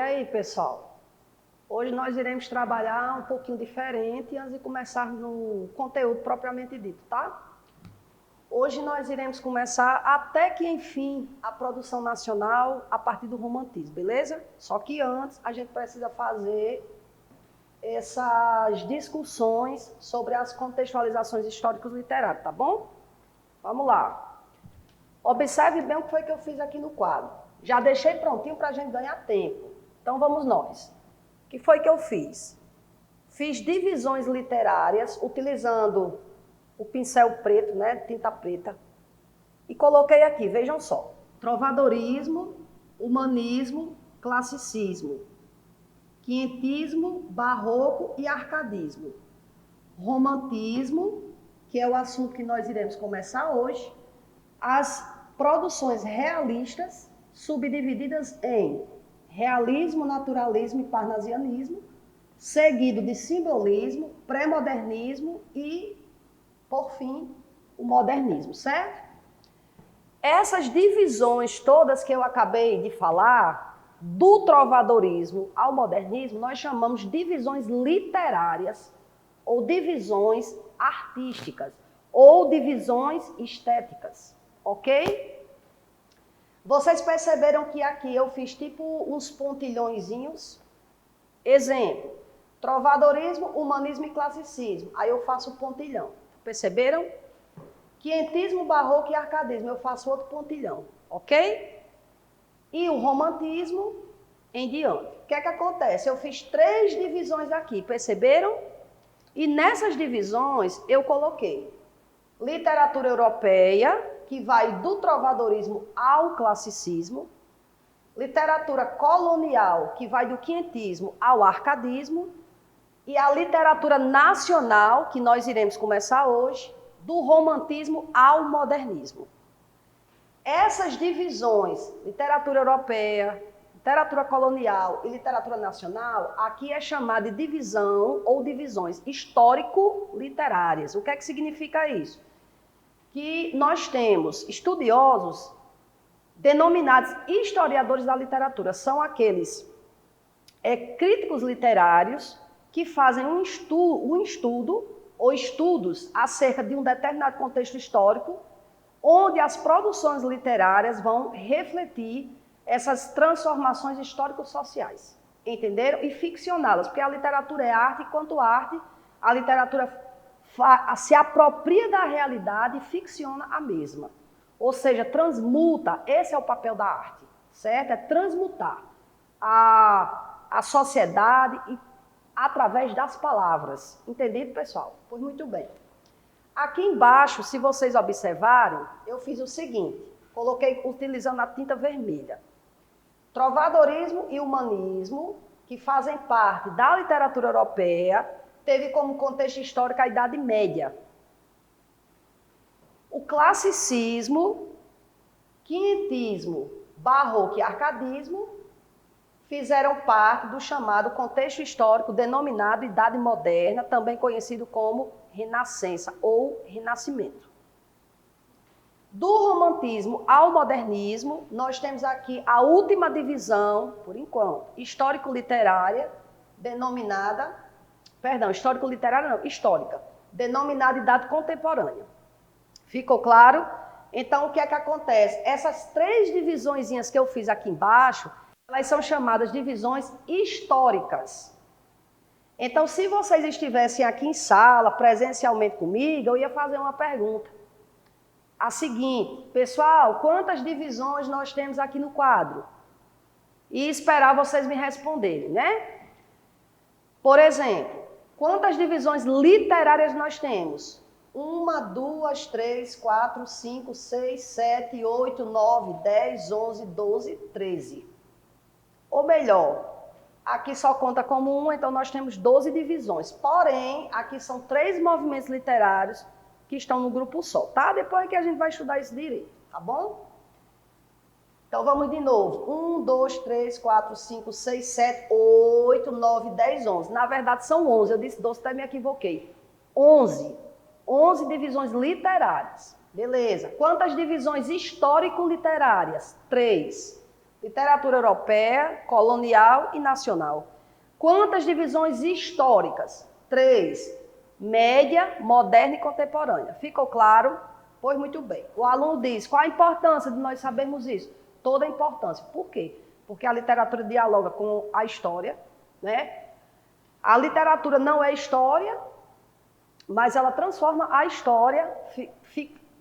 aí, pessoal? Hoje nós iremos trabalhar um pouquinho diferente antes de começar no conteúdo propriamente dito, tá? Hoje nós iremos começar até que, enfim, a produção nacional a partir do romantismo, beleza? Só que antes a gente precisa fazer essas discussões sobre as contextualizações históricas literárias, tá bom? Vamos lá. Observe bem o que foi que eu fiz aqui no quadro. Já deixei prontinho para a gente ganhar tempo. Então vamos nós. O que foi que eu fiz? Fiz divisões literárias utilizando o pincel preto, né, tinta preta, e coloquei aqui, vejam só, trovadorismo, humanismo, classicismo, quinhentismo, barroco e arcadismo, romantismo, que é o assunto que nós iremos começar hoje, as produções realistas, subdivididas em realismo, naturalismo e parnasianismo, seguido de simbolismo, pré-modernismo e, por fim, o modernismo, certo? Essas divisões todas que eu acabei de falar, do trovadorismo ao modernismo, nós chamamos de divisões literárias ou divisões artísticas ou divisões estéticas, ok? Vocês perceberam que aqui eu fiz tipo uns pontilhõezinhos? Exemplo, trovadorismo, humanismo e classicismo. Aí eu faço o pontilhão. Perceberam? Quinhentismo, barroco e arcadismo. Eu faço outro pontilhão, ok? E o romantismo em diante. O que é que acontece? Eu fiz 3 divisões aqui, perceberam? E nessas divisões eu coloquei literatura europeia, que vai do trovadorismo ao classicismo, literatura colonial, que vai do quinhentismo ao arcadismo, e a literatura nacional, que nós iremos começar hoje, do romantismo ao modernismo. Essas divisões, literatura europeia, literatura colonial e literatura nacional, aqui é chamada de divisão ou divisões histórico-literárias. O que é que significa isso? Que nós temos estudiosos denominados historiadores da literatura. São aqueles críticos literários que fazem um estudo ou estudos acerca de um determinado contexto histórico, onde as produções literárias vão refletir essas transformações histórico-sociais, entenderam? E ficcioná-las, porque a literatura é arte, e quanto arte, a literatura se apropria da realidade e ficciona a mesma. Ou seja, transmuta, esse é o papel da arte, certo? É transmutar a sociedade e através das palavras. Entendido, pessoal? Pois muito bem. Aqui embaixo, se vocês observarem, eu fiz o seguinte, coloquei utilizando a tinta vermelha. Trovadorismo e humanismo, que fazem parte da literatura europeia, teve como contexto histórico a Idade Média. O classicismo, quinhentismo, barroco e arcadismo fizeram parte do chamado contexto histórico denominado Idade Moderna, também conhecido como Renascença ou Renascimento. Do romantismo ao modernismo, nós temos aqui a última divisão, por enquanto, histórico-literária, histórica, denominada Idade Contemporânea. Ficou claro? Então, o que é que acontece? Essas 3 divisõezinhas que eu fiz aqui embaixo, elas são chamadas divisões históricas. Então, se vocês estivessem aqui em sala, presencialmente comigo, eu ia fazer uma pergunta. A seguinte, pessoal, quantas divisões nós temos aqui no quadro? E esperar vocês me responderem, né? Por exemplo, quantas divisões literárias nós temos? 1, 2, 3, 4, 5, 6, 7, 8, 9, 10, 11, 12, 13. Ou melhor, aqui só conta como 1, então nós temos 12 divisões. Porém, aqui são 3 movimentos literários que estão no grupo só, tá? Depois que a gente vai estudar isso direito, tá bom? Então vamos de novo. 1, 2, 3, 4, 5, 6, 7, 8, 9, 10, 11. Na verdade são 11, eu disse 12, até me equivoquei. 11 divisões literárias. Beleza. Quantas divisões histórico-literárias? 3. Literatura europeia, colonial e nacional. Quantas divisões históricas? 3. Média, moderna e contemporânea. Ficou claro? Pois muito bem. O aluno diz, qual a importância de nós sabermos isso? Toda a importância. Por quê? Porque a literatura dialoga com a história, né? A literatura não é história, mas ela transforma a história,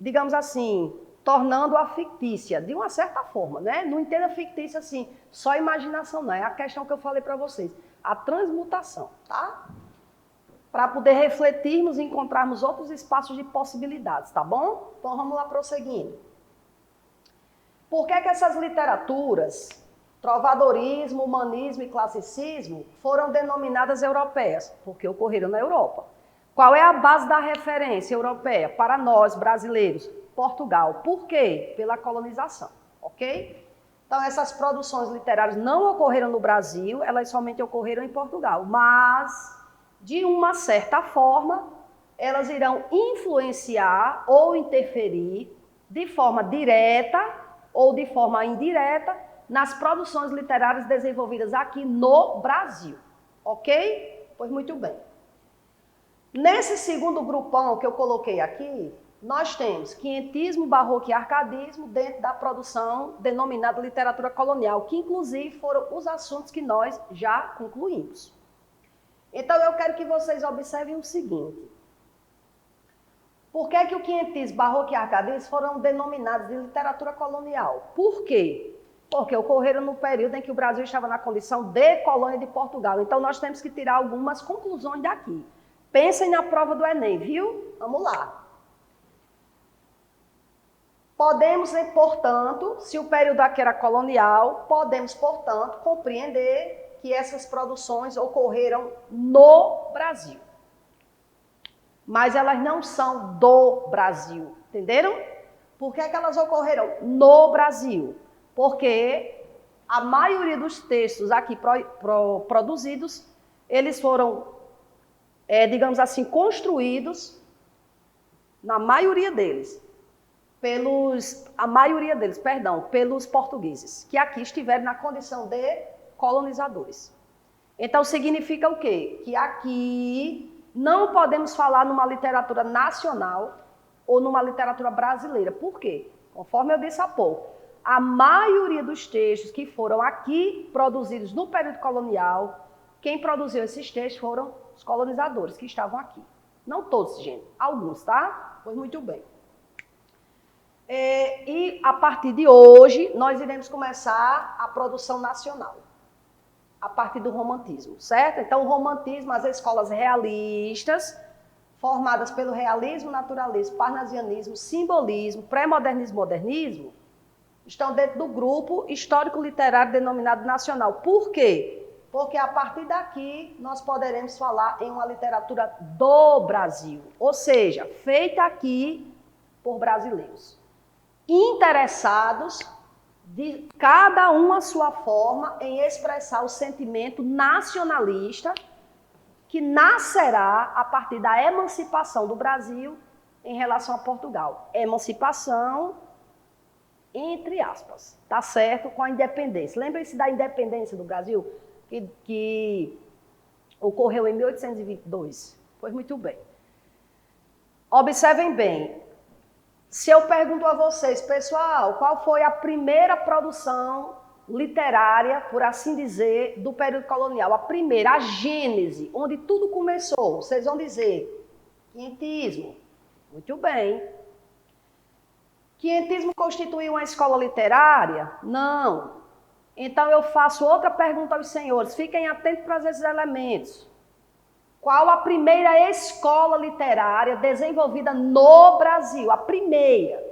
digamos assim, tornando-a fictícia, de uma certa forma, né? Não entenda fictícia assim, só imaginação não, é a questão que eu falei para vocês, a transmutação, tá? Para poder refletirmos e encontrarmos outros espaços de possibilidades, tá bom? Então vamos lá prosseguindo. Por que que essas literaturas, trovadorismo, humanismo e classicismo, foram denominadas europeias? Porque ocorreram na Europa. Qual é a base da referência europeia para nós, brasileiros? Portugal. Por quê? Pela colonização, ok? Então, essas produções literárias não ocorreram no Brasil, elas somente ocorreram em Portugal, mas, de uma certa forma, elas irão influenciar ou interferir de forma direta ou de forma indireta nas produções literárias desenvolvidas aqui no Brasil, ok? Pois muito bem. Nesse segundo grupão que eu coloquei aqui, nós temos quinhentismo, barroco e arcadismo dentro da produção denominada literatura colonial, que inclusive foram os assuntos que nós já concluímos. Então eu quero que vocês observem o seguinte. Por que que o quinhentismo, barroco e arcadismo foram denominados de literatura colonial? Por quê? Porque ocorreram no período em que o Brasil estava na condição de colônia de Portugal. Então nós temos que tirar algumas conclusões daqui. Pensem na prova do Enem, viu? Vamos lá. Podemos, portanto, se o período aqui era colonial, podemos, portanto, compreender que essas produções ocorreram no Brasil. Mas elas não são do Brasil, entenderam? Por que que elas ocorreram no Brasil? Porque a maioria dos textos aqui produzidos, eles foram, digamos assim, construídos, na maioria deles, pelos portugueses, que aqui estiveram na condição de colonizadores. Então, significa o quê? Que aqui não podemos falar numa literatura nacional ou numa literatura brasileira. Por quê? Conforme eu disse há pouco, a maioria dos textos que foram aqui produzidos no período colonial, quem produziu esses textos foram os colonizadores que estavam aqui. Não todos, gente, alguns, tá? Pois muito bem. E a partir de hoje, nós iremos começar a produção nacional, a partir do romantismo, certo? Então, o romantismo, as escolas realistas, formadas pelo realismo, naturalismo, parnasianismo, simbolismo, pré-modernismo, modernismo, estão dentro do grupo histórico-literário denominado nacional. Por quê? Porque a partir daqui nós poderemos falar em uma literatura do Brasil, ou seja, feita aqui por brasileiros, interessados, de cada um a sua forma, em expressar o sentimento nacionalista que nascerá a partir da emancipação do Brasil em relação a Portugal. Emancipação, entre aspas, tá certo? Com a independência. Lembrem-se da independência do Brasil, que ocorreu em 1822. Pois muito bem. Observem bem. Se eu pergunto a vocês, pessoal, qual foi a primeira produção literária, por assim dizer, do período colonial? A primeira, a gênese, onde tudo começou. Vocês vão dizer, quinhentismo. Muito bem. Quinhentismo constituiu uma escola literária? Não. Então eu faço outra pergunta aos senhores. Fiquem atentos para esses elementos. Qual a primeira escola literária desenvolvida no Brasil? A primeira.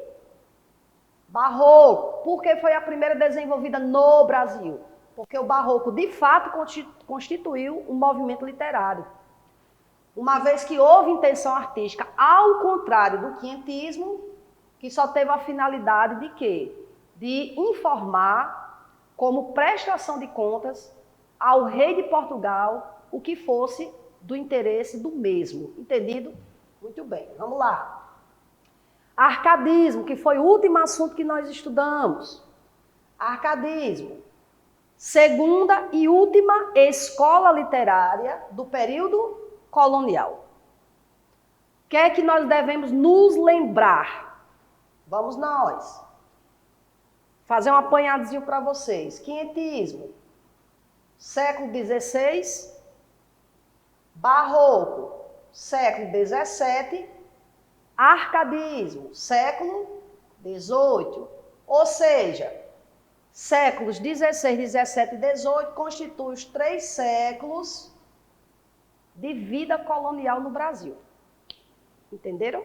Barroco. Por que foi a primeira desenvolvida no Brasil? Porque o Barroco, de fato, constituiu um movimento literário. Uma vez que houve intenção artística, ao contrário do quinhentismo, que só teve a finalidade de quê? De informar, como prestação de contas, ao rei de Portugal, o que fosse do interesse do mesmo. Entendido? Muito bem, vamos lá. Arcadismo, que foi o último assunto que nós estudamos. Arcadismo, segunda e última escola literária do período colonial. O que é que nós devemos nos lembrar? Vamos nós fazer um apanhadozinho para vocês. Quinhentismo, século XVI, barroco, século XVII, arcadismo, século XVIII. Ou seja, séculos XVI, XVII e XVIII constituem os 3 séculos de vida colonial no Brasil. Entenderam?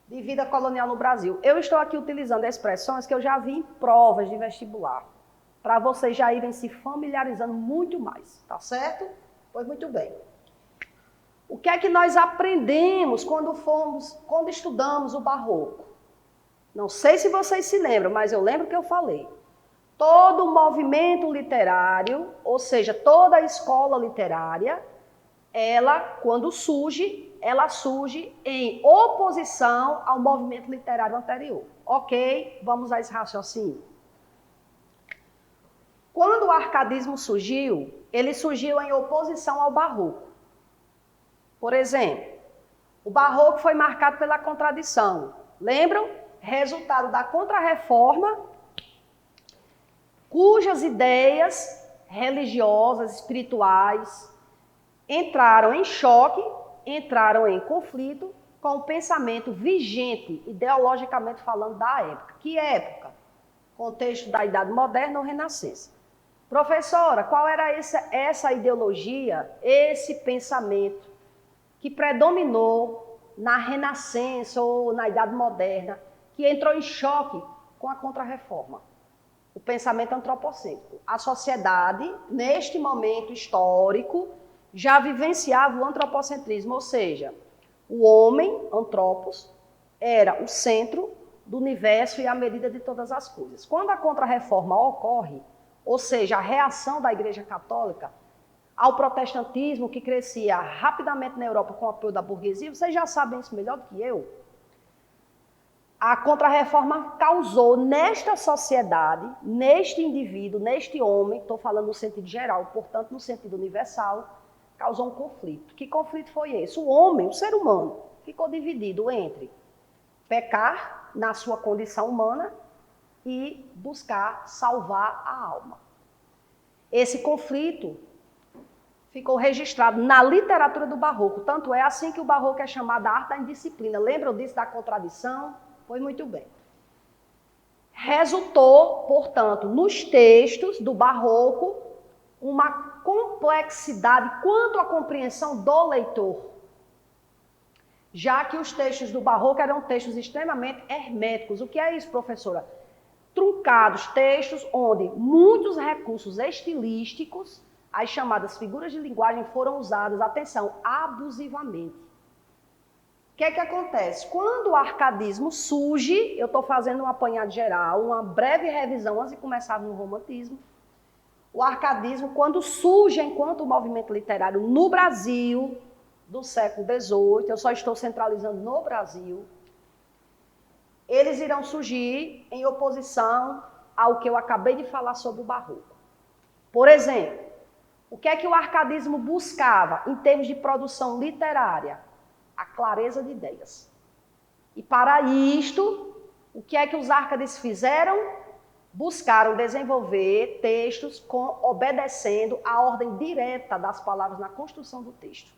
De vida colonial no Brasil. Eu estou aqui utilizando expressões que eu já vi em provas de vestibular, para vocês já irem se familiarizando muito mais, tá certo? Pois muito bem. O que é que nós aprendemos quando estudamos o barroco? Não sei se vocês se lembram, mas eu lembro que eu falei. Todo movimento literário, ou seja, toda a escola literária, ela, quando surge, ela surge em oposição ao movimento literário anterior. Ok? Vamos a esse raciocínio. Quando o arcadismo surgiu, ele surgiu em oposição ao barroco. Por exemplo, o barroco foi marcado pela contradição. Lembram? Resultado da Contra-Reforma, cujas ideias religiosas, espirituais, entraram em choque, entraram em conflito com o pensamento vigente, ideologicamente falando, da época. Que época? Contexto da Idade Moderna ou Renascença. Professora, qual era essa ideologia, esse pensamento que predominou na Renascença ou na Idade Moderna, que entrou em choque com a Contra-Reforma? O pensamento antropocêntrico. A sociedade, neste momento histórico, já vivenciava o antropocentrismo, ou seja, o homem, antropos, era o centro do universo e a medida de todas as coisas. Quando a Contra-Reforma ocorre, ou seja, a reação da Igreja Católica ao protestantismo que crescia rapidamente na Europa com o apoio da burguesia, vocês já sabem isso melhor do que eu. A Contra-Reforma causou nesta sociedade, neste indivíduo, neste homem, estou falando no sentido geral, portanto no sentido universal, causou um conflito. Que conflito foi esse? O homem, o ser humano, ficou dividido entre pecar na sua condição humana e buscar salvar a alma. Esse conflito ficou registrado na literatura do barroco. Tanto é assim que o barroco é chamado a arte da indisciplina. Lembram disso, da contradição? Pois muito bem. Resultou, portanto, nos textos do barroco, uma complexidade quanto à compreensão do leitor. Já que os textos do barroco eram textos extremamente herméticos. O que é isso, professora? Truncados, textos onde muitos recursos estilísticos, as chamadas figuras de linguagem, foram usadas, atenção, abusivamente. O que é que acontece? Quando o arcadismo surge, eu estou fazendo um apanhado geral, uma breve revisão antes de começar no romantismo. O arcadismo, quando surge enquanto movimento literário no Brasil, do século XVIII, eu só estou centralizando no Brasil, eles irão surgir em oposição ao que eu acabei de falar sobre o barroco. Por exemplo, o que é que o arcadismo buscava em termos de produção literária? A clareza de ideias. E para isto, o que é que os arcadistas fizeram? Buscaram desenvolver textos obedecendo à ordem direta das palavras na construção do texto.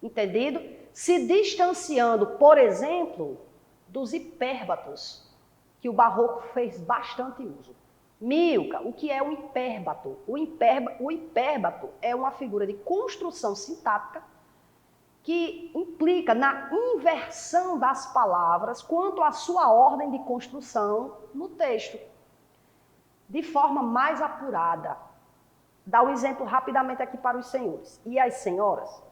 Entendido? Se distanciando, por exemplo, dos hipérbatos, que o barroco fez bastante uso. Milka, o que é um hipérbato? O hipérbato é uma figura de construção sintática que implica na inversão das palavras quanto à sua ordem de construção no texto, de forma mais apurada. Dá um exemplo rapidamente aqui para os senhores e as senhoras.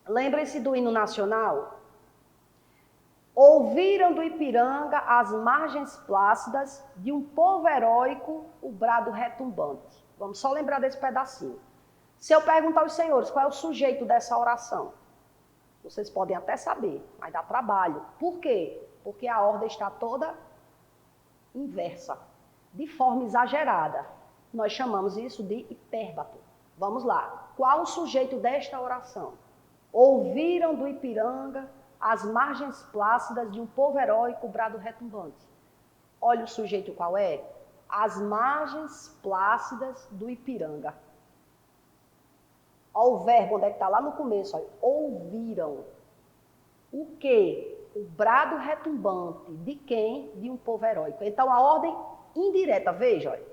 Lembrem-se do hino nacional? Ouviram do Ipiranga as margens plácidas de um povo heróico o brado retumbante. Vamos só lembrar desse pedacinho. Se eu perguntar aos senhores qual é o sujeito dessa oração, vocês podem até saber, mas dá trabalho. Por quê? Porque a ordem está toda inversa. de forma exagerada. Nós chamamos isso de hipérbato. Vamos lá. Qual o sujeito desta oração? Ouviram do Ipiranga as margens plácidas de um povo heróico brado retumbante. Olha o sujeito qual é? As margens plácidas do Ipiranga. Olha o verbo, onde é que está? Lá no começo. Olha. Ouviram. O quê? O brado retumbante. De quem? De um povo heróico. Então, a ordem indireta, veja. Olha.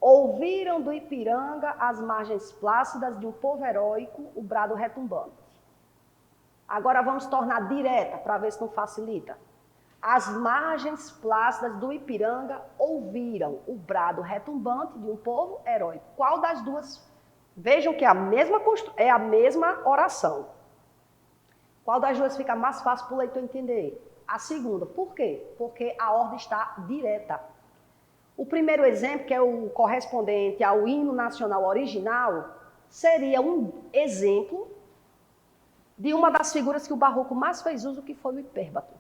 Ouviram do Ipiranga as margens plácidas de um povo heróico, o brado retumbante. Agora vamos tornar direta, para ver se não facilita. As margens plácidas do Ipiranga ouviram o brado retumbante de um povo heróico. Qual das duas? Vejam que é a mesma oração. Qual das duas fica mais fácil para o leitor entender? A segunda. Por quê? Porque a ordem está direta. O primeiro exemplo, que é o correspondente ao hino nacional original, seria um exemplo de uma das figuras que o barroco mais fez uso, que foi o hipérbato,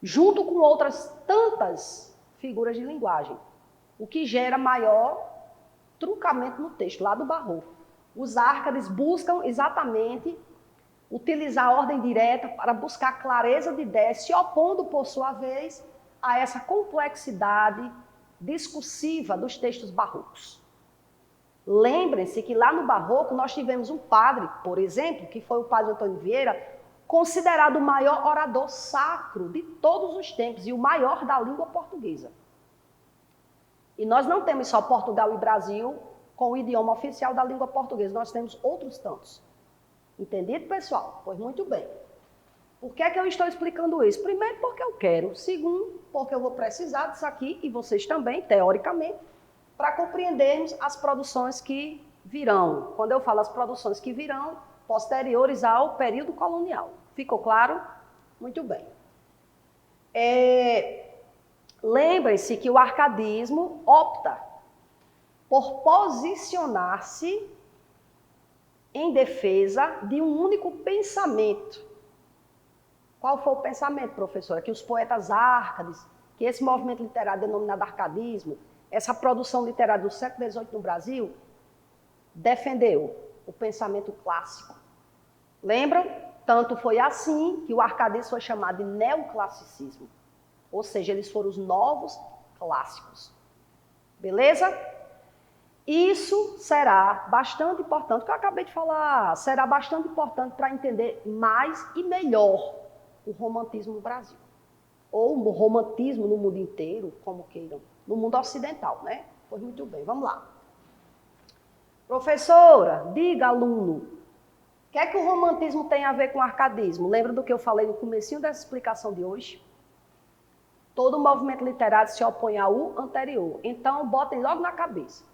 junto com outras tantas figuras de linguagem, o que gera maior truncamento no texto, lá do barroco. Os árcades buscam exatamente utilizar a ordem direta para buscar clareza de ideia, se opondo, por sua vez, a essa complexidade discursiva dos textos barrocos. Lembrem-se que lá no barroco nós tivemos um padre, por exemplo, que foi o padre Antônio Vieira, considerado o maior orador sacro de todos os tempos e o maior da língua portuguesa. E nós não temos só Portugal e Brasil com o idioma oficial da língua portuguesa, nós temos outros tantos. Entendido, pessoal? Pois muito bem. Por que é que eu estou explicando isso? Primeiro, porque eu quero. Segundo, porque eu vou precisar disso aqui, e vocês também, teoricamente, para compreendermos as produções que virão. Quando eu falo as produções que virão, posteriores ao período colonial. Ficou claro? Muito bem. Lembrem-se que o arcadismo opta por posicionar-se em defesa de um único pensamento. Qual foi o pensamento, professora? Que os poetas árcades, que esse movimento literário denominado arcadismo, essa produção literária do século XVIII no Brasil, defendeu o pensamento clássico. Lembram? Tanto foi assim que o arcadismo foi chamado de neoclassicismo. Ou seja, eles foram os novos clássicos. Beleza? Isso será bastante importante, o que eu acabei de falar, será bastante importante para entender mais e melhor o romantismo no Brasil. Ou o romantismo no mundo inteiro, como queiram, no mundo ocidental, né? Pois muito bem, vamos lá. Professora, diga, aluno, o que é que o romantismo tem a ver com o arcadismo? Lembra do que eu falei no comecinho dessa explicação de hoje? Todo movimento literário se opõe ao anterior. Então, botem logo na cabeça.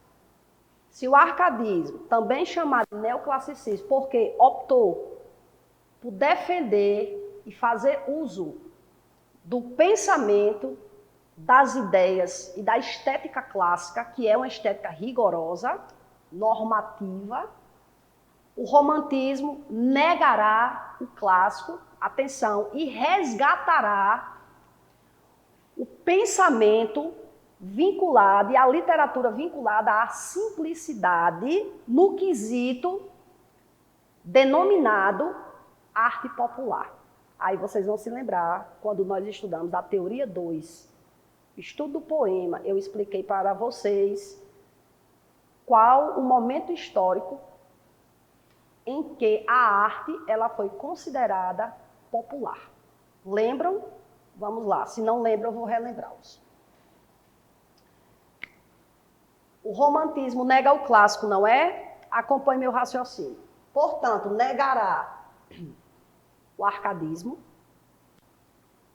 Se o arcadismo, também chamado de neoclassicismo, porque optou por defender e fazer uso do pensamento, das ideias e da estética clássica, que é uma estética rigorosa, normativa, o romantismo negará o clássico, atenção, e resgatará o pensamento vinculado e a literatura vinculada à simplicidade no quesito denominado arte popular. Aí vocês vão se lembrar, quando nós estudamos a teoria 2, estudo do poema, eu expliquei para vocês qual o momento histórico em que a arte ela foi considerada popular. Lembram? Vamos lá, se não lembram, eu vou relembrá-los. O romantismo nega o clássico, não é? Acompanhe meu raciocínio. Portanto, negará o arcadismo,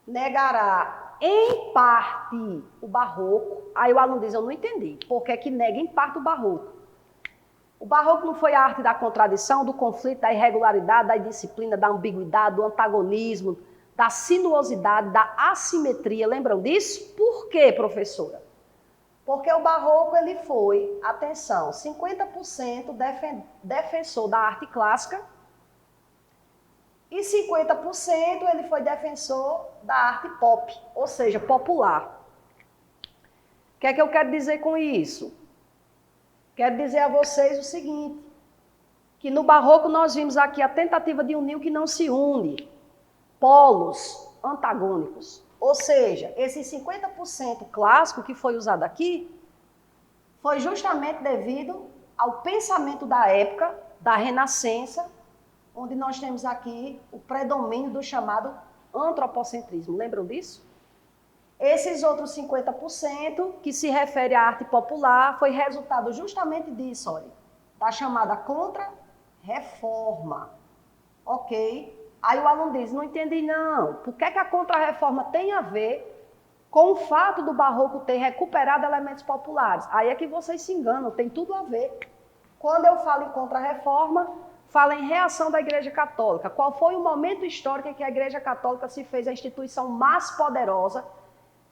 negará em parte o barroco. Aí o aluno diz, eu não entendi, por que é que nega em parte o barroco? O barroco não foi a arte da contradição, do conflito, da irregularidade, da indisciplina, da ambiguidade, do antagonismo, da sinuosidade, da assimetria. Lembram disso? Por quê, professora? Porque o barroco ele foi, atenção, 50% defensor da arte clássica e 50% ele foi defensor da arte pop, ou seja, popular. O que é que eu quero dizer com isso? Quero dizer a vocês o seguinte, que no Barroco nós vimos aqui a tentativa de unir o que não se une, polos antagônicos. Ou seja, esse 50% clássico que foi usado aqui, foi justamente devido ao pensamento da época, da Renascença, onde nós temos aqui o predomínio do chamado antropocentrismo. Lembram disso? Esses outros 50% que se refere à arte popular foi resultado justamente disso, olha, da chamada contra-reforma. Ok? Aí o aluno diz, não entendi não, por que a contra-reforma tem a ver com o fato do Barroco ter recuperado elementos populares? Aí é que vocês se enganam, tem tudo a ver. Quando eu falo em contra-reforma, falo em reação da Igreja Católica. Qual foi o momento histórico em que a Igreja Católica se fez a instituição mais poderosa?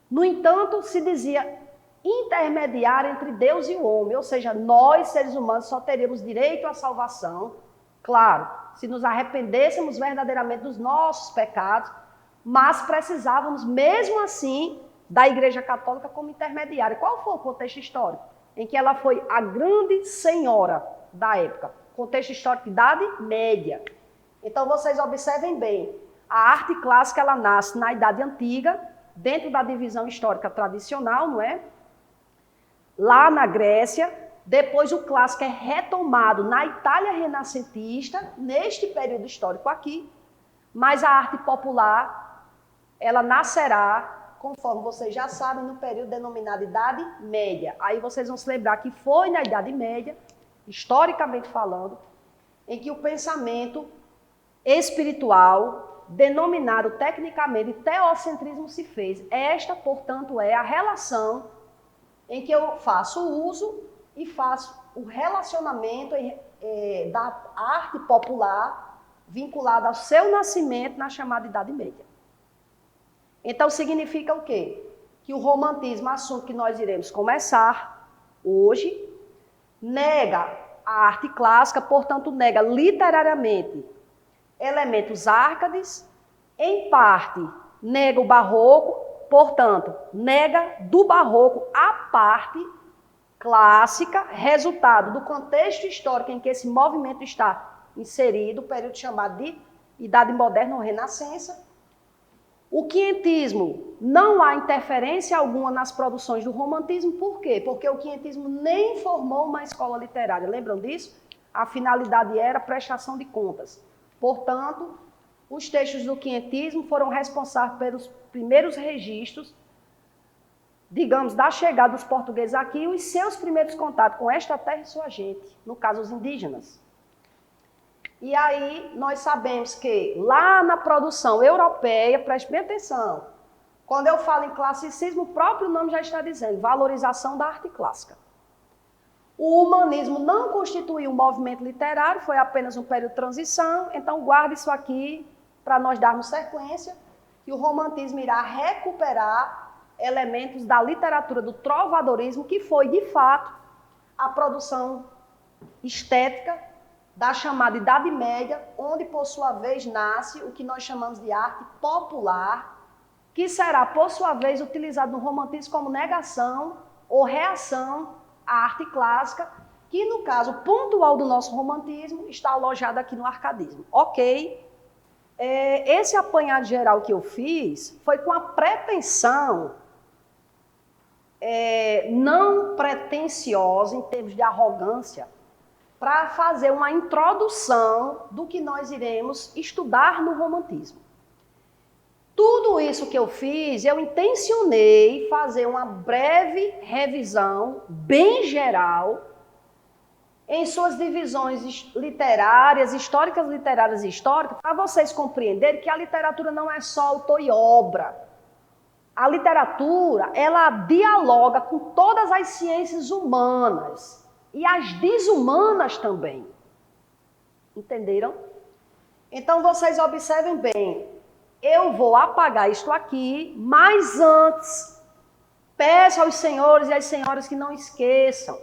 No entanto, se dizia intermediária entre Deus e o homem, ou seja, nós, seres humanos, só teríamos direito à salvação, claro, se nos arrependêssemos verdadeiramente dos nossos pecados, mas precisávamos, mesmo assim, da Igreja Católica como intermediária. Qual foi o contexto histórico? Em que ela foi a grande senhora da época. Contexto histórico de Idade Média. Então, vocês observem bem, a arte clássica, ela nasce na Idade Antiga, dentro da divisão histórica tradicional, não é? Lá na Grécia, depois o clássico é retomado na Itália renascentista, neste período histórico aqui, mas a arte popular, ela nascerá, conforme vocês já sabem, no período denominado Idade Média. Aí vocês vão se lembrar que foi na Idade Média, historicamente falando, em que o pensamento espiritual, denominado tecnicamente teocentrismo, se fez. Esta, portanto, é a relação em que eu faço uso e faço o relacionamento da arte popular vinculada ao seu nascimento na chamada Idade Média. Então, significa o quê? Que o romantismo, assunto que nós iremos começar hoje, nega a arte clássica, portanto, nega literariamente elementos árcades, em parte nega o barroco, portanto, nega do barroco a parte clássica, resultado do contexto histórico em que esse movimento está inserido, o período chamado de Idade Moderna ou Renascença. O quinhentismo, não há interferência alguma nas produções do romantismo, por quê? Porque o quinhentismo nem formou uma escola literária, lembram disso? A finalidade era prestação de contas. Portanto, os textos do quinhentismo foram responsáveis pelos primeiros registros, digamos, da chegada dos portugueses aqui e os seus primeiros contatos com esta terra e sua gente, no caso, os indígenas. E aí, nós sabemos que lá na produção europeia, preste bem atenção, quando eu falo em classicismo, o próprio nome já está dizendo, valorização da arte clássica. O humanismo não constituiu um movimento literário, foi apenas um período de transição, então guarde isso aqui para nós darmos sequência, que o romantismo irá recuperar elementos da literatura do trovadorismo, que foi, de fato, a produção estética da chamada Idade Média, onde, por sua vez, nasce o que nós chamamos de arte popular, que será, por sua vez, utilizado no romantismo como negação ou reação à arte clássica, que, no caso pontual do nosso romantismo, está alojado aqui no arcadismo. Ok? Esse apanhado geral que eu fiz foi com a pretensão não pretensiosa, em termos de arrogância, para fazer uma introdução do que nós iremos estudar no romantismo. Tudo isso que eu fiz, eu intencionei fazer uma breve revisão, bem geral, em suas divisões literárias, históricas e históricas, para vocês compreenderem que a literatura não é só autor e obra. A literatura, ela dialoga com todas as ciências humanas e as desumanas também. Entenderam? Então, vocês observem bem, eu vou apagar isto aqui, mas antes, peço aos senhores e às senhoras que não esqueçam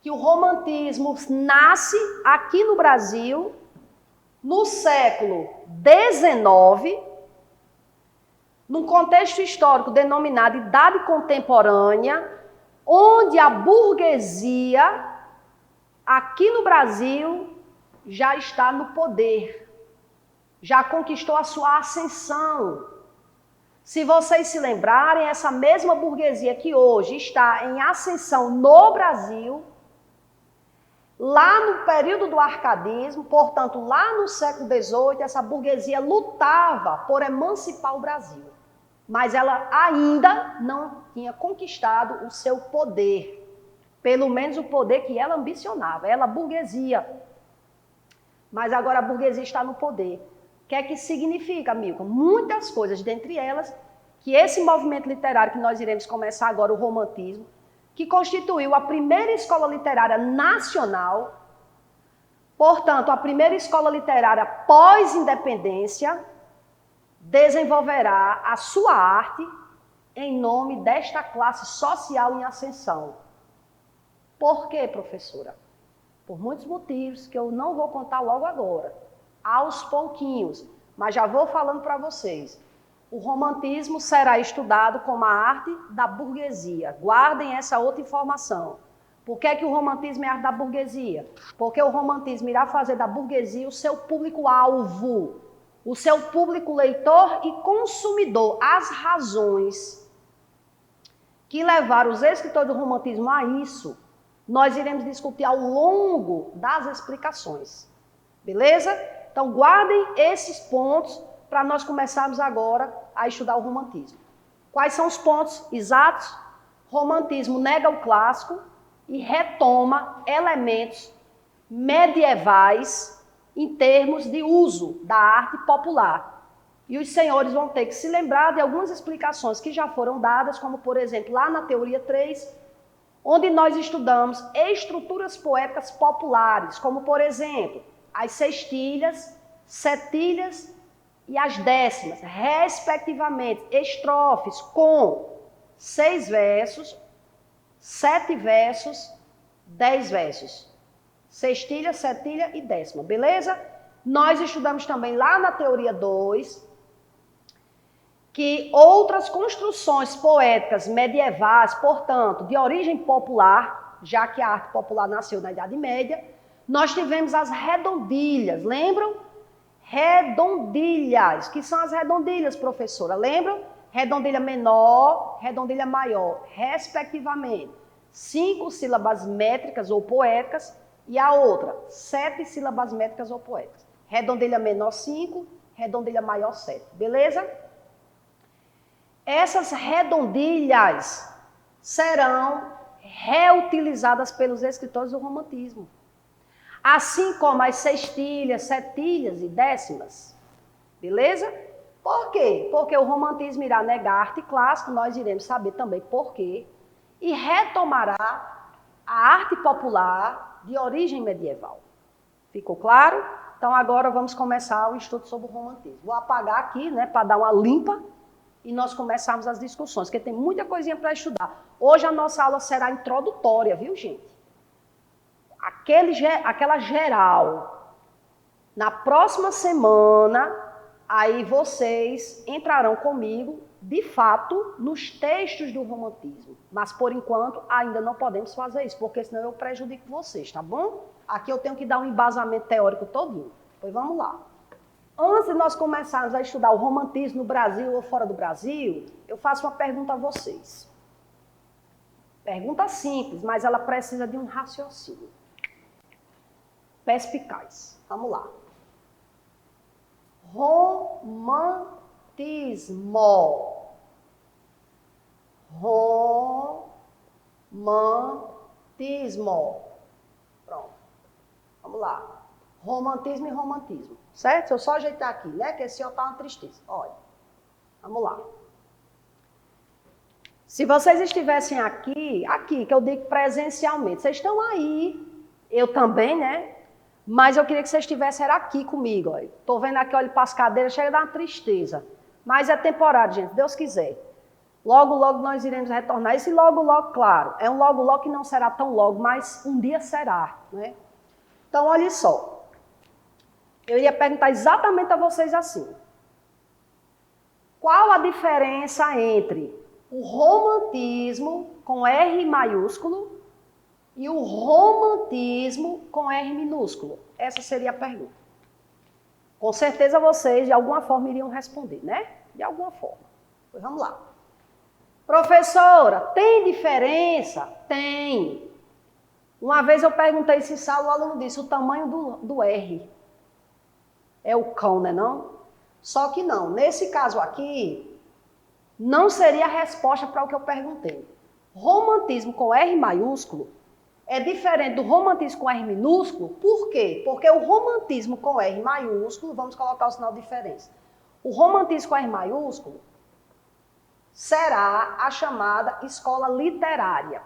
que o romantismo nasce aqui no Brasil no século XIX, num contexto histórico denominado Idade Contemporânea, onde a burguesia, aqui no Brasil, já está no poder, já conquistou a sua ascensão. Se vocês se lembrarem, essa mesma burguesia que hoje está em ascensão no Brasil, lá no período do arcadismo, portanto, lá no século XVIII, essa burguesia lutava por emancipar o Brasil. Mas ela ainda não tinha conquistado o seu poder. Pelo menos o poder que ela ambicionava. Ela, burguesia. Mas agora a burguesia está no poder. O que é que significa, Milton? Muitas coisas, dentre elas, que esse movimento literário que nós iremos começar agora, o romantismo, que constituiu a primeira escola literária nacional, portanto, a primeira escola literária pós-independência, desenvolverá a sua arte em nome desta classe social em ascensão. Por quê, professora? Por muitos motivos que eu não vou contar logo agora, aos pouquinhos, mas já vou falando para vocês. O romantismo será estudado como a arte da burguesia. Guardem essa outra informação. Por que é que o romantismo é a arte da burguesia? Porque o romantismo irá fazer da burguesia o seu público-alvo, o seu público leitor e consumidor. As razões que levaram os escritores do romantismo a isso, nós iremos discutir ao longo das explicações. Beleza? Então, guardem esses pontos para nós começarmos agora a estudar o romantismo. Quais são os pontos exatos? Romantismo nega o clássico e retoma elementos medievais em termos de uso da arte popular. E os senhores vão ter que se lembrar de algumas explicações que já foram dadas, como, por exemplo, lá na teoria 3, onde nós estudamos estruturas poéticas populares, como, por exemplo, as sextilhas, setilhas e as décimas, respectivamente, estrofes com 6 versos, 7 versos, 10 versos. Sextilha, setilha e décima, beleza? Nós estudamos também lá na teoria 2 que outras construções poéticas medievais, portanto, de origem popular, já que a arte popular nasceu na Idade Média, nós tivemos as redondilhas, lembram? Redondilhas. Que são as redondilhas, professora? Lembram? Redondilha menor, redondilha maior, respectivamente. 5 sílabas métricas ou poéticas e a outra, 7 sílabas métricas ou poéticas. Redondilha menor 5, redondilha maior 7. Beleza? Essas redondilhas serão reutilizadas pelos escritores do romantismo. Assim como as sextilhas, setilhas e décimas. Beleza? Por quê? Porque o romantismo irá negar a arte clássica, nós iremos saber também por quê, e retomará a arte popular de origem medieval. Ficou claro? Então agora vamos começar o estudo sobre o romantismo. Vou apagar aqui, né, para dar uma limpa e nós começarmos as discussões, porque tem muita coisinha para estudar. Hoje a nossa aula será introdutória, viu, gente? Aquela geral. Na próxima semana, aí vocês entrarão comigo, de fato, nos textos do romantismo. Mas, por enquanto, ainda não podemos fazer isso, porque senão eu prejudico vocês, tá bom? Aqui eu tenho que dar um embasamento teórico todinho. Pois vamos lá. Antes de nós começarmos a estudar o romantismo no Brasil ou fora do Brasil, eu faço uma pergunta a vocês. Pergunta simples, mas ela precisa de um raciocínio perspicaz. Vamos lá. Romantismo. Romantismo. Pronto. Vamos lá. Romantismo e romantismo. Certo? Se eu só ajeitar aqui, né? Que esse ó tá uma tristeza. Olha. Vamos lá. Se vocês estivessem aqui, que eu digo presencialmente, vocês estão aí, eu também, né? Mas eu queria que vocês estivessem aqui comigo. Estou vendo aqui, olha, para as cadeiras, chega a dar uma tristeza. Mas é temporário, gente, Deus quiser. Logo, logo nós iremos retornar. Esse logo, logo, claro, é um logo, logo que não será tão logo, mas um dia será, né? Então, olha só. Eu iria perguntar exatamente a vocês assim. Qual a diferença entre o romantismo com R maiúsculo e o romantismo com R minúsculo? Essa seria a pergunta. Com certeza vocês, de alguma forma, iriam responder, né? De alguma forma. Pois vamos lá. Professora, tem diferença? Tem. Uma vez eu perguntei se sala, o aluno disse o tamanho do R. É o cão, né não? Só que não. Nesse caso aqui, não seria a resposta para o que eu perguntei. Romantismo com R maiúsculo é diferente do romantismo com R minúsculo. Por quê? Porque o romantismo com R maiúsculo, vamos colocar o sinal de diferença. O romantismo com R maiúsculo será a chamada escola literária.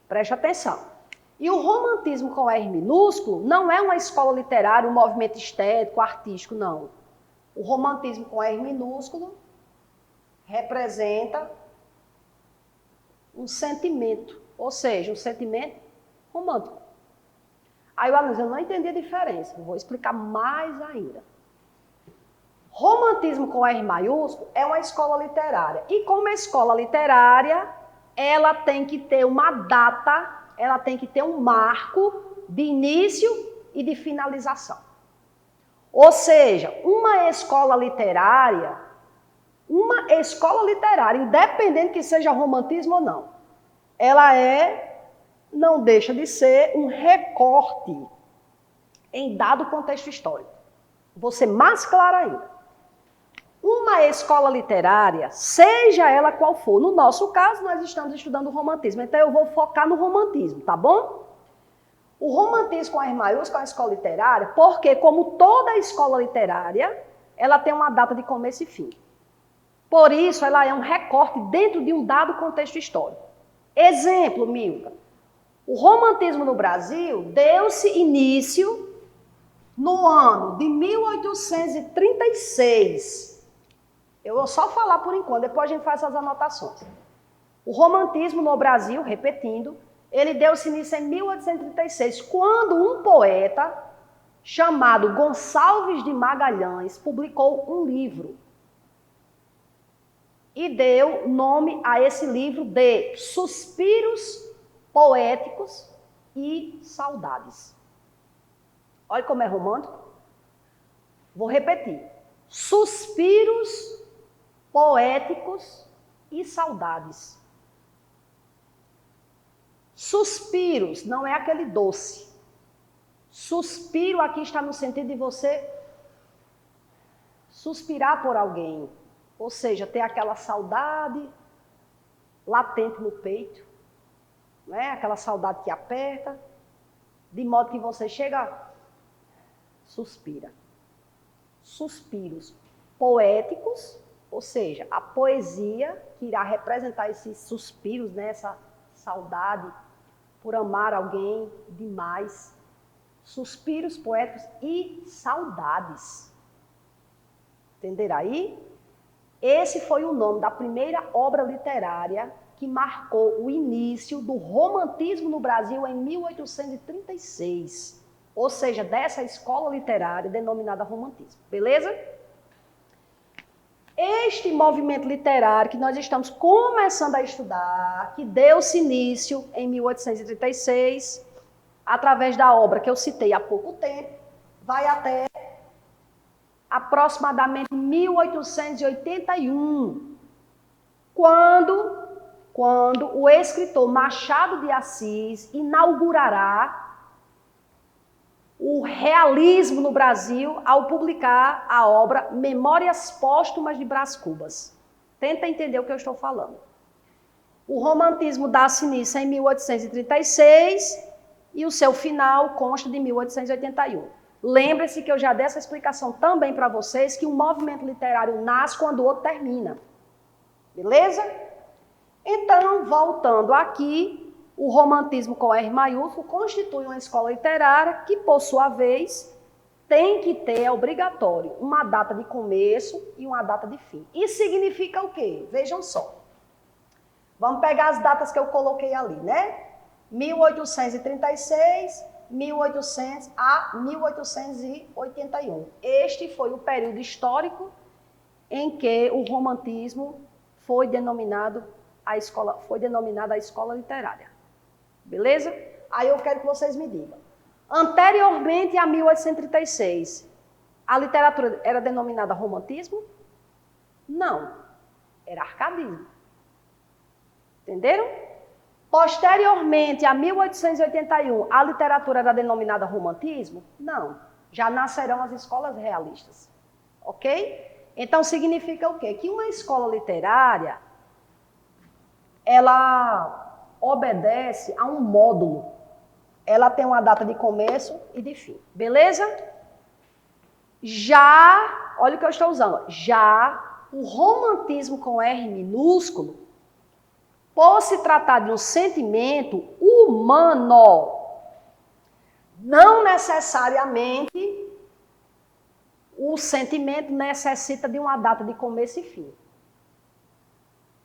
Preste atenção. E o romantismo com R minúsculo não é uma escola literária, um movimento estético, artístico, não. O romantismo com R minúsculo representa um sentimento, ou seja, um sentimento romântico. Aí o aluno diz, eu não entendi a diferença, eu vou explicar mais ainda. Romantismo com R maiúsculo é uma escola literária. E como é escola literária, ela tem que ter uma data, ela tem que ter um marco de início e de finalização. Ou seja, uma escola literária, independente que seja romantismo ou não, ela não deixa de ser um recorte em dado contexto histórico. Vou ser mais clara ainda. Uma escola literária, seja ela qual for, no nosso caso nós estamos estudando o romantismo, então eu vou focar no romantismo, tá bom? O romantismo com R maiúsculo é uma escola literária, porque como toda escola literária, ela tem uma data de começo e fim. Por isso, ela é um recorte dentro de um dado contexto histórico. Exemplo, Milka. O romantismo no Brasil deu-se início no ano de 1836. Eu vou só falar por enquanto, depois a gente faz essas anotações. O romantismo no Brasil, repetindo, ele deu-se início em 1836, quando um poeta chamado Gonçalves de Magalhães publicou um livro. E deu nome a esse livro de Suspiros Poéticos e Saudades. Olha como é romântico. Vou repetir. Suspiros poéticos e saudades. Suspiros não é aquele doce. Suspiro aqui está no sentido de você suspirar por alguém. Ou seja, ter aquela saudade latente no peito, né? Aquela saudade que aperta, de modo que você chega, suspira. Suspiros poéticos, ou seja, a poesia que irá representar esses suspiros, né? Essa saudade por amar alguém demais. Suspiros poéticos e saudades. Entenderam aí? Esse foi o nome da primeira obra literária que marcou o início do romantismo no Brasil em 1836. Ou seja, dessa escola literária denominada romantismo. Beleza? Este movimento literário que nós estamos começando a estudar, que deu-se início em 1836, através da obra que eu citei há pouco tempo, vai até aproximadamente 1881, quando o escritor Machado de Assis inaugurará o realismo no Brasil ao publicar a obra Memórias Póstumas de Brás Cubas. Tenta entender o que eu estou falando. O romantismo dá-se início em 1836 e o seu final consta de 1881. Lembre-se que eu já dei essa explicação também para vocês, que um movimento literário nasce quando o outro termina. Beleza? Então, voltando aqui, o romantismo com R maiúsculo constitui uma escola literária que, por sua vez, tem que ter, é obrigatório, uma data de começo e uma data de fim. Isso significa o quê? Vejam só. Vamos pegar as datas que eu coloquei ali, né? 1836, 1800 a 1881. Este foi o período histórico em que o romantismo foi denominada a escola literária. Beleza? Aí eu quero que vocês me digam. Anteriormente a 1836, a literatura era denominada romantismo? Não. Era arcadismo. Entenderam? Posteriormente a 1881, a literatura era denominada romantismo? Não. Já nascerão as escolas realistas. Ok? Então significa o quê? Que uma escola literária, ela obedece a um módulo. Ela tem uma data de começo e de fim. Beleza? Já, olha o que eu estou usando. Já o romantismo com R minúsculo, por se tratar de um sentimento humano, não necessariamente o sentimento necessita de uma data de começo e fim.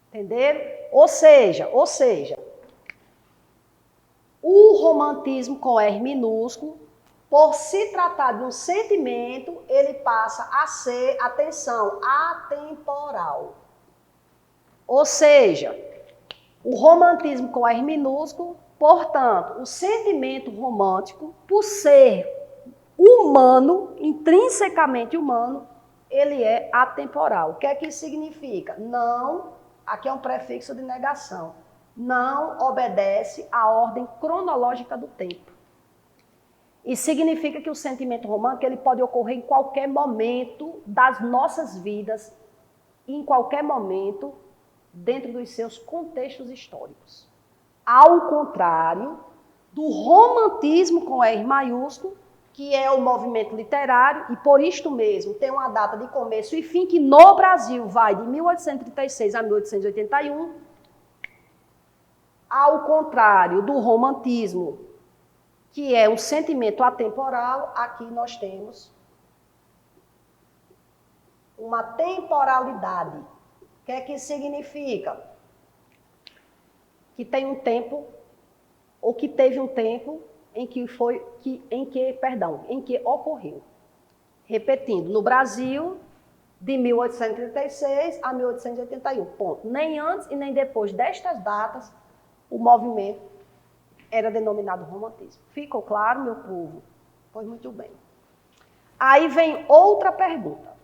Entenderam? Ou seja, o romantismo com R minúsculo, por se tratar de um sentimento, ele passa a ser, atenção, atemporal. Ou seja, o romantismo com R minúsculo, portanto, o sentimento romântico, por ser humano, intrinsecamente humano, ele é atemporal. O que é que isso significa? Não, aqui é um prefixo de negação, não obedece à ordem cronológica do tempo. E significa que o sentimento romântico ele pode ocorrer em qualquer momento das nossas vidas, em qualquer momento, dentro dos seus contextos históricos. Ao contrário do romantismo com R maiúsculo, que é o movimento literário, e por isto mesmo tem uma data de começo e fim, que no Brasil vai de 1836 a 1881, ao contrário do romantismo, que é um sentimento atemporal, aqui nós temos uma temporalidade. O que é que significa? Que tem um tempo, ou que teve um tempo em que ocorreu. Repetindo, no Brasil, de 1836 a 1881, ponto. Nem antes e nem depois destas datas, o movimento era denominado romantismo. Ficou claro, meu povo? Pois muito bem. Aí vem outra pergunta.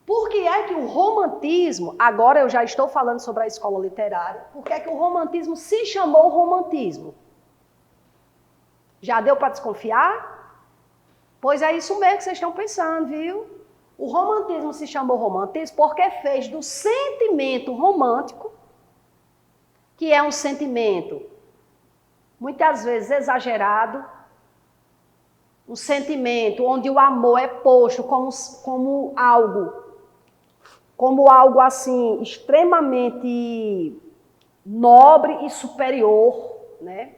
Por que é que o romantismo, agora eu já estou falando sobre a escola literária, por que é que o romantismo se chamou romantismo? Já deu para desconfiar? Pois é isso mesmo que vocês estão pensando, viu? O romantismo se chamou romantismo porque fez do sentimento romântico, que é um sentimento muitas vezes exagerado, um sentimento onde o amor é posto como algo assim extremamente nobre e superior, né?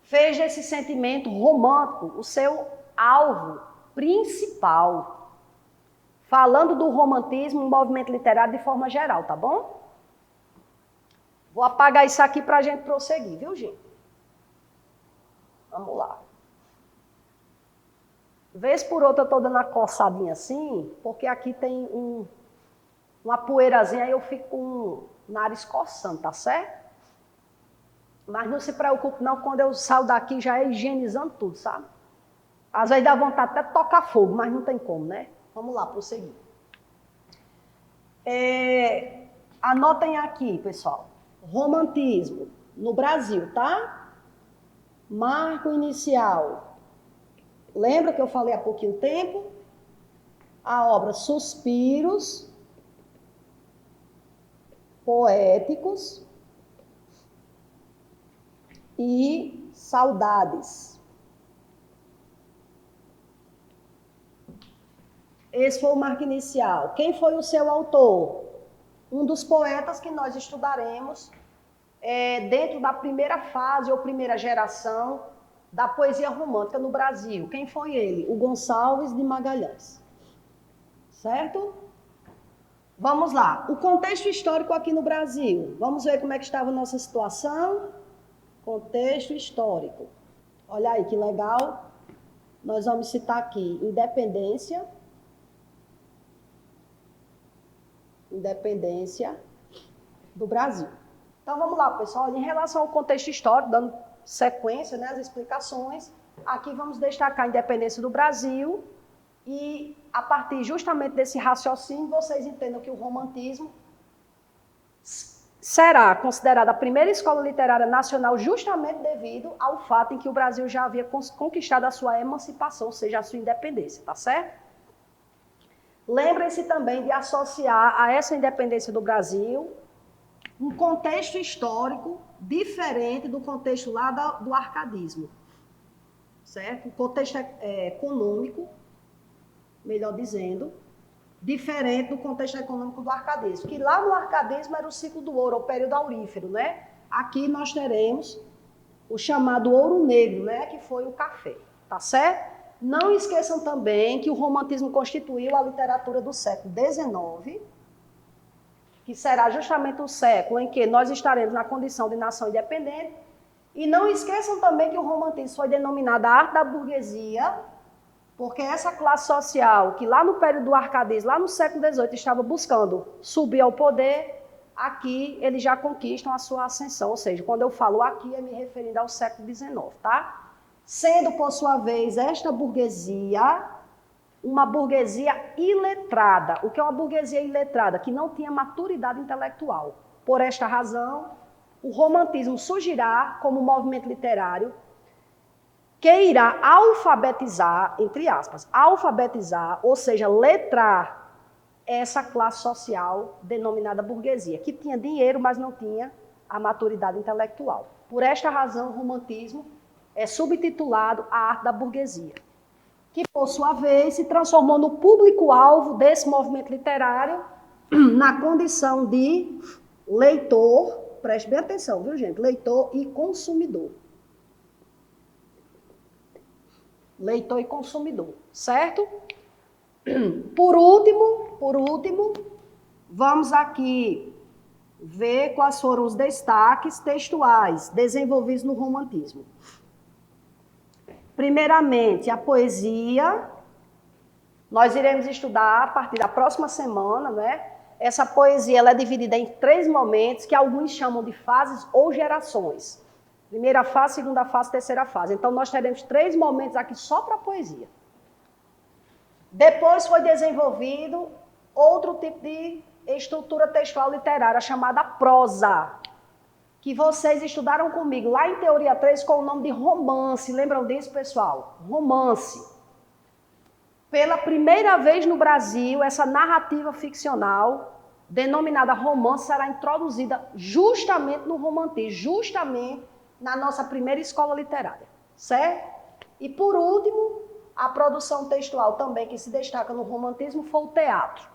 Fez desse sentimento romântico o seu alvo principal. Falando do romantismo, um movimento literário de forma geral, tá bom? Vou apagar isso aqui para a gente prosseguir, viu, gente? Vamos lá. Vez por outra eu estou dando uma coçadinha assim, porque aqui tem uma poeirazinha, aí eu fico com o nariz coçando, tá certo? Mas não se preocupe não, quando eu saio daqui já é higienizando tudo, sabe? Às vezes dá vontade até de tocar fogo, mas não tem como, né? Vamos lá, prosseguir. Anotem aqui, pessoal. Romantismo no Brasil, tá? Marco inicial. Lembra que eu falei há pouquinho tempo? A obra Suspiros Poéticos e Saudades. Esse foi o marco inicial. Quem foi o seu autor? Um dos poetas que nós estudaremos dentro da primeira fase ou primeira geração da poesia romântica no Brasil. Quem foi ele? O Gonçalves de Magalhães. Certo? Vamos lá. O contexto histórico aqui no Brasil. Vamos ver como é que estava a nossa situação. Contexto histórico. Olha aí que legal. Nós vamos citar aqui independência, independência do Brasil. Então, vamos lá, pessoal. Em relação ao contexto histórico, dando sequência, né, as explicações, aqui vamos destacar a independência do Brasil e, a partir justamente desse raciocínio, vocês entendam que o romantismo será considerada a primeira escola literária nacional justamente devido ao fato em que o Brasil já havia conquistado a sua emancipação, ou seja, a sua independência, tá certo? Lembrem-se também de associar a essa independência do Brasil um contexto histórico diferente do contexto lá do arcadismo, certo? O contexto econômico, melhor dizendo, diferente do contexto econômico do arcadismo, que lá no arcadismo era o ciclo do ouro, o período aurífero, né? Aqui nós teremos o chamado ouro negro, né? Que foi o café, tá certo? Não esqueçam também que o romantismo constituiu a literatura do século XIX, que será justamente o século em que nós estaremos na condição de nação independente. E não esqueçam também que o romantismo foi denominado a arte da burguesia, porque essa classe social, que lá no período do arcadismo, lá no século XVIII, estava buscando subir ao poder, aqui eles já conquistam a sua ascensão. Ou seja, quando eu falo aqui, é me referindo ao século XIX, tá? Sendo, por sua vez, esta burguesia uma burguesia iletrada. O que é uma burguesia iletrada? Que não tinha maturidade intelectual. Por esta razão, o romantismo surgirá como movimento literário que irá alfabetizar, entre aspas, alfabetizar, ou seja, letrar essa classe social denominada burguesia, que tinha dinheiro, mas não tinha a maturidade intelectual. Por esta razão, o romantismo é subtitulado A Arte da Burguesia, que, por sua vez, se transformou no público-alvo desse movimento literário na condição de leitor, preste bem atenção, viu, gente? Leitor e consumidor. Leitor e consumidor, certo? Por último, vamos aqui ver quais foram os destaques textuais desenvolvidos no romantismo. Primeiramente, a poesia. Nós iremos estudar a partir da próxima semana, né? Essa poesia ela é dividida em 3 momentos, que alguns chamam de fases ou gerações. Primeira fase, segunda fase, terceira fase. Então, nós teremos 3 momentos aqui só para a poesia. Depois foi desenvolvido outro tipo de estrutura textual literária, chamada prosa, que vocês estudaram comigo lá em Teoria 3 com o nome de romance. Lembram disso, pessoal? Romance. Pela primeira vez no Brasil, essa narrativa ficcional, denominada romance, será introduzida justamente no romantismo, justamente na nossa primeira escola literária, certo? E por último, a produção textual também que se destaca no romantismo foi o teatro.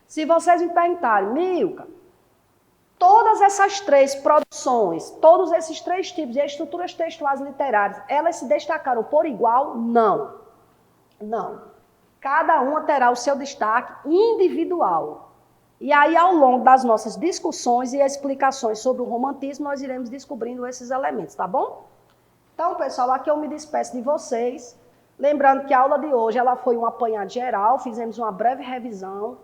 Se vocês me perguntarem, Milka, todas essas 3 produções, todos esses 3 tipos de estruturas textuais literárias, elas se destacaram por igual? Não. Não. Cada uma terá o seu destaque individual. E aí, ao longo das nossas discussões e explicações sobre o romantismo, nós iremos descobrindo esses elementos, tá bom? Então, pessoal, aqui eu me despeço de vocês. Lembrando que a aula de hoje ela foi um apanhado geral, fizemos uma breve revisão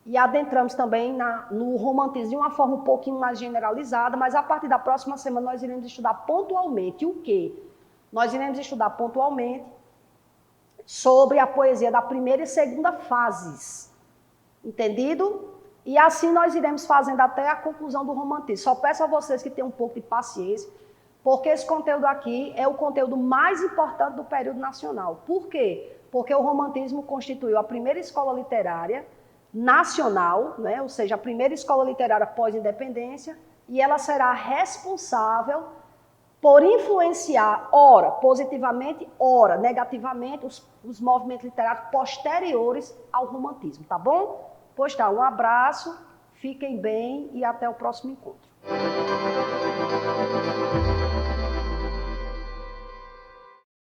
e adentramos também no romantismo de uma forma um pouquinho mais generalizada, mas a partir da próxima semana nós iremos estudar pontualmente o quê? Nós iremos estudar pontualmente sobre a poesia da primeira e segunda fases. Entendido? E assim nós iremos fazendo até a conclusão do romantismo. Só peço a vocês que tenham um pouco de paciência, porque esse conteúdo aqui é o conteúdo mais importante do período nacional. Por quê? Porque o romantismo constituiu a primeira escola literária nacional, né? Ou seja, a primeira escola literária pós-independência, e ela será responsável por influenciar, ora positivamente, ora negativamente, os movimentos literários posteriores ao romantismo, tá bom? Pois tá, um abraço, fiquem bem e até o próximo encontro.